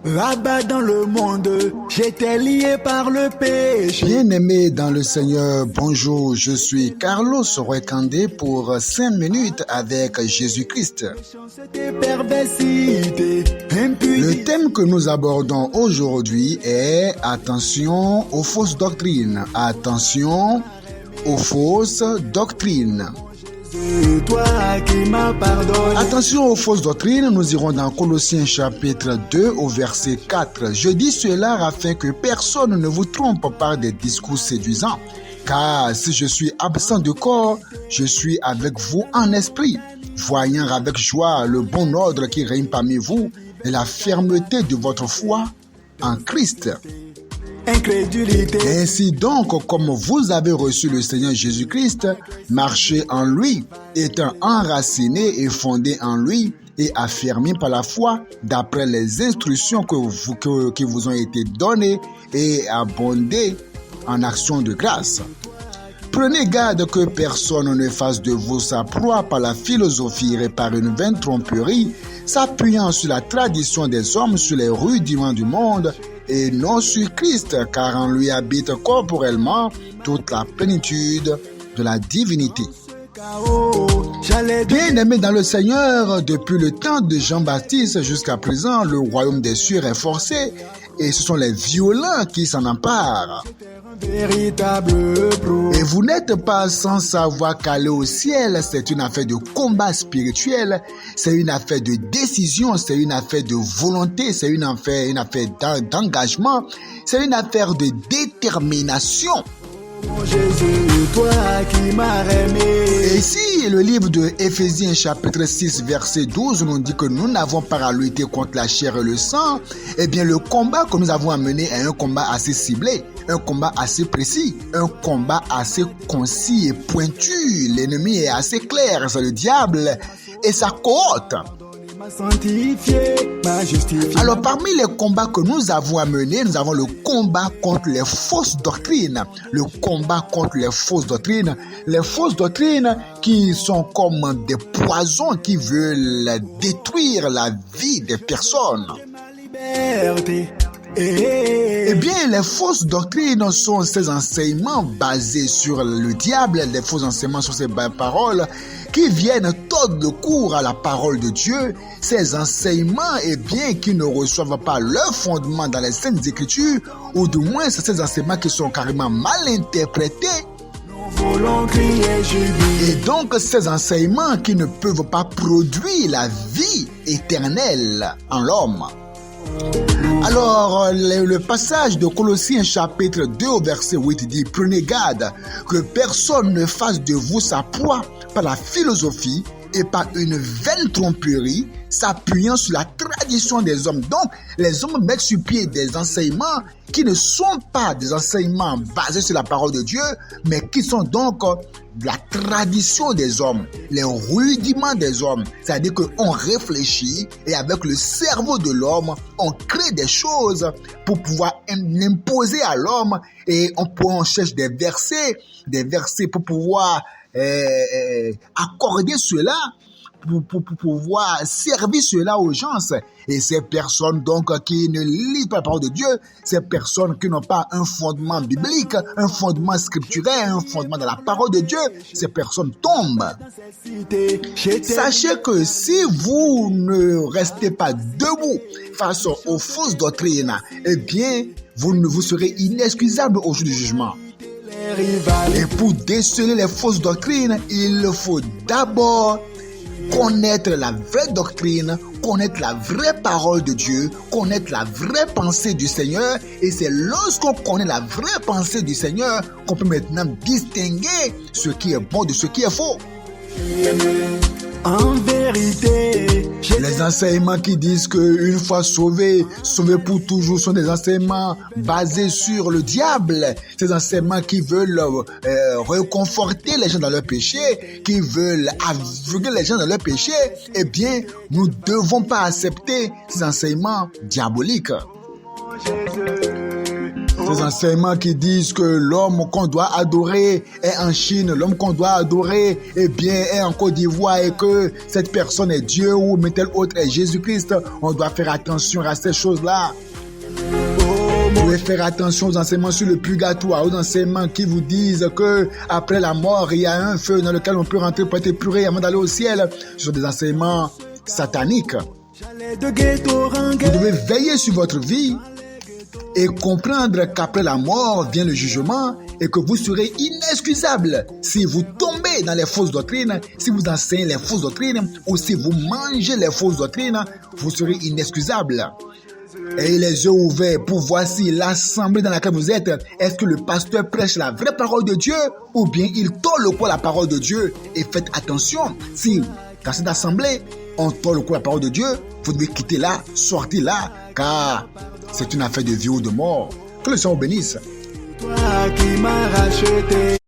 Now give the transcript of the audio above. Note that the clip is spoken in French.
Là-bas dans le monde, j'étais lié par le péché. Bien-aimé dans le Seigneur, bonjour, je suis Carlos Rekandé pour 5 minutes avec Jésus-Christ. Le thème que nous abordons aujourd'hui est attention aux fausses doctrines. Attention aux fausses doctrines. Attention aux fausses doctrines, nous irons dans Colossiens chapitre 2 au verset 4. Je dis cela afin que personne ne vous trompe par des discours séduisants. Car si je suis absent de corps, je suis avec vous en esprit, voyant avec joie le bon ordre qui règne parmi vous et la fermeté de votre foi en Christ. Ainsi donc, comme vous avez reçu le Seigneur Jésus-Christ, marchez en lui, étant enraciné et fondé en lui et affermi par la foi d'après les instructions qui vous ont été données et abondez en actions de grâce. Prenez garde que personne ne fasse de vous sa proie par la philosophie et par une vaine tromperie, s'appuyant sur la tradition des hommes, sur les rudiments du monde, et non sur Christ, car en lui habite corporellement toute la plénitude de la divinité. Bien-aimés dans le Seigneur, depuis le temps de Jean-Baptiste jusqu'à présent, le royaume des cieux est forcé, et ce sont les violents qui s'en emparent. Et vous n'êtes pas sans savoir qu'aller au ciel, c'est une affaire de combat spirituel, c'est une affaire de décision, c'est une affaire de volonté, c'est une affaire d'engagement, c'est une affaire de détermination. Jésus, toi qui m'as aimé. Et ici, le livre de Éphésiens chapitre 6 verset 12 nous dit que nous n'avons pas à lutter contre la chair et le sang. Eh bien, le combat que nous avons à mener est un combat assez ciblé, un combat assez précis, un combat assez concis et pointu. L'ennemi est assez clair, c'est le diable et sa cohorte. Alors, parmi les combats que nous avons à mener, nous avons le combat contre les fausses doctrines. Le combat contre les fausses doctrines. Les fausses doctrines qui sont comme des poisons qui veulent détruire la vie des personnes. Eh bien, les fausses doctrines sont ces enseignements basés sur le diable, les faux enseignements sur ces paroles qui viennent tordre le cours à la parole de Dieu. Ces enseignements, eh bien, qui ne reçoivent pas leur fondement dans les Saintes Écritures, ou du moins, c'est ces enseignements qui sont carrément mal interprétés. Et donc, ces enseignements qui ne peuvent pas produire la vie éternelle en l'homme. Alors, le passage de Colossiens chapitre 2 au verset 8 dit « Prenez garde que personne ne fasse de vous sa proie par la philosophie et par une vaine tromperie, s'appuyant sur la tradition des hommes. » Donc, les hommes mettent sur pied des enseignements qui ne sont pas des enseignements basés sur la parole de Dieu, mais qui sont donc la tradition des hommes, les rudiments des hommes. C'est-à-dire qu'on réfléchit et avec le cerveau de l'homme, on crée des choses pour pouvoir imposer à l'homme et on cherche des versets pour pouvoir accorder cela, pour pouvoir servir cela aux gens. Et ces personnes donc qui ne lisent pas la parole de Dieu, ces personnes qui n'ont pas un fondement biblique, un fondement scripturel, un fondement dans la parole de Dieu, ces personnes tombent. Sachez que si vous ne restez pas debout face aux fausses doctrines, eh bien, vous serez inexcusable au jour du jugement. Et pour déceler les fausses doctrines, il faut d'abord connaître la vraie doctrine, connaître la vraie parole de Dieu, connaître la vraie pensée du Seigneur. Et c'est lorsqu'on connaît la vraie pensée du Seigneur qu'on peut maintenant distinguer ce qui est bon de ce qui est faux. En vérité, les enseignements qui disent qu'une fois sauvé pour toujours sont des enseignements basés sur le diable. Ces enseignements qui veulent réconforter les gens dans leur péché, qui veulent aveugler les gens dans leur péché. Eh bien, nous ne devons pas accepter ces enseignements diaboliques. Ces enseignements qui disent que l'homme qu'on doit adorer est en Chine, l'homme qu'on doit adorer est en Côte d'Ivoire et que cette personne est Dieu ou tel autre est Jésus-Christ. On doit faire attention à ces choses-là. Vous devez faire attention aux enseignements sur le purgatoire, aux enseignements qui vous disent que après la mort, il y a un feu dans lequel on peut rentrer pour être épuré avant d'aller au ciel. Ce sont des enseignements sataniques. Vous devez veiller sur votre vie et comprendre qu'après la mort vient le jugement et que vous serez inexcusable si vous tombez dans les fausses doctrines, si vous enseignez les fausses doctrines ou si vous mangez les fausses doctrines, vous serez inexcusable. Ayez les yeux ouverts pour voir si l'assemblée dans laquelle vous êtes, est-ce que le pasteur prêche la vraie parole de Dieu ou bien il tord le cou à la parole de Dieu. Et faites attention, si dans cette assemblée, on tord le cou à la parole de Dieu, vous devez quitter là, sortir là, car c'est une affaire de vie ou de mort. Que le Seigneur vous bénisse. Toi qui m'as racheté.